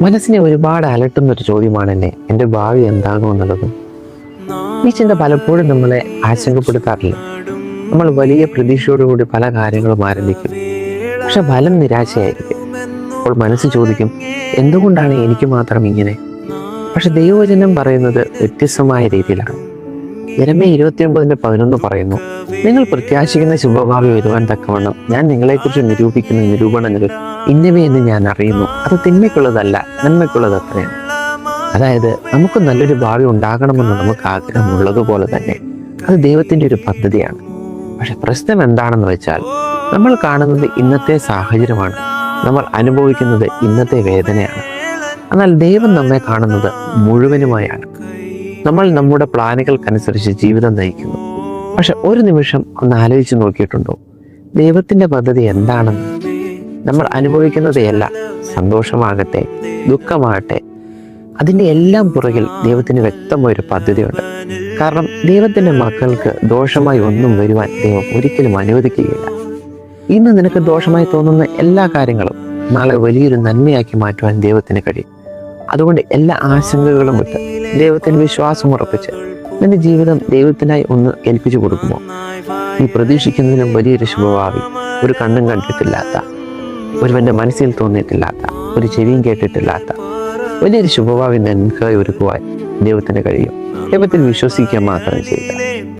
മനസ്സിനെ ഒരുപാട് അലട്ടുന്നൊരു ചോദ്യമാണ് എൻ്റെ ഭാവി എന്താകുമെന്നുള്ളത്. ഈ ചിന്ത പലപ്പോഴും നമ്മളെ ആശങ്കപ്പെടുത്താറില്ല. നമ്മൾ വലിയ പ്രതീക്ഷയോടുകൂടി പല കാര്യങ്ങളും ആരംഭിക്കും, പക്ഷെ ഫലം നിരാശയായിരിക്കും. അപ്പോൾ മനസ്സ് ചോദിക്കും, എന്തുകൊണ്ടാണ് എനിക്ക് മാത്രം ഇങ്ങനെ? പക്ഷെ ദൈവവചനം പറയുന്നത് വ്യത്യസ്തമായ രീതിയിലാണ്. യെരമ്യാ 29:11 പറയുന്നു, നിങ്ങൾ പ്രത്യാശിക്കുന്ന ശുഭഭാവി വരുവാൻ തക്കവണ്ണം ഞാൻ നിങ്ങളെക്കുറിച്ച് നിരൂപിക്കുന്ന നിരൂപണങ്ങൾ ഇന്നവയെന്ന് ഞാൻ അറിയുന്നു. അത് തിന്മയ്ക്കുള്ളതല്ല, നന്മയ്ക്കുള്ളത് അത്രയാണ്. അതായത് നമുക്ക് നല്ലൊരു ഭാവി ഉണ്ടാകണമെന്ന് നമുക്ക് ആഗ്രഹമുള്ളതുപോലെ തന്നെ അത് ദൈവത്തിൻ്റെ ഒരു പദ്ധതിയാണ്. പക്ഷെ പ്രശ്നം എന്താണെന്ന് വെച്ചാൽ, നമ്മൾ കാണുന്നത് ഇന്നത്തെ സാഹചര്യമാണ്, നമ്മൾ അനുഭവിക്കുന്നത് ഇന്നത്തെ വേദനയാണ്. എന്നാൽ ദൈവം നമ്മെ കാണുന്നത് മുഴുവനുമായാണ്. നമ്മൾ നമ്മുടെ പ്ലാനുകൾക്കനുസരിച്ച് ജീവിതം നയിക്കുന്നു. പക്ഷെ ഒരു നിമിഷം ഒന്ന് ആലോചിച്ച് നോക്കിയിട്ടുണ്ടോ, ദൈവത്തിൻ്റെ പദ്ധതി എന്താണെന്ന്? നമ്മൾ അനുഭവിക്കുന്നതെല്ലാം, സന്തോഷമാകട്ടെ ദുഃഖമാകട്ടെ, അതിൻ്റെ എല്ലാം പുറകിൽ ദൈവത്തിന് വ്യക്തമായൊരു പദ്ധതിയുണ്ട്. കാരണം ദൈവത്തിൻ്റെ മക്കൾക്ക് ദോഷമായി ഒന്നും വരുവാൻ ദൈവം ഒരിക്കലും അനുവദിക്കുകയില്ല. ഇന്ന് നിനക്ക് ദോഷമായി തോന്നുന്ന എല്ലാ കാര്യങ്ങളും നാളെ വലിയൊരു നന്മയാക്കി മാറ്റുവാൻ ദൈവത്തിന് കഴിയും. അതുകൊണ്ട് എല്ലാ ആശങ്കകളും വിട്ട് ദൈവത്തിന് വിശ്വാസം ഉറപ്പിച്ച് നിന്റെ ജീവിതം ദൈവത്തിനായി ഒന്ന് ഏൽപ്പിച്ചു കൊടുക്കുമോ? നീ പ്രതീക്ഷിക്കുന്നതിനും വലിയൊരു ശുഭഭാവി, ഒരു കണ്ണും കണ്ടിട്ടില്ലാത്ത, ഒരുവന്റെ മനസ്സിൽ തോന്നിയിട്ടില്ലാത്ത, ഒരു ചെവിയും കേട്ടിട്ടില്ലാത്ത വലിയൊരു ശുഭഭാവി നിനക്കായി ഒരുക്കുവാൻ ദൈവത്തിന് കഴിയും. ദൈവത്തിൽ വിശ്വസിക്കുക മാത്രം ചെയ്യുക.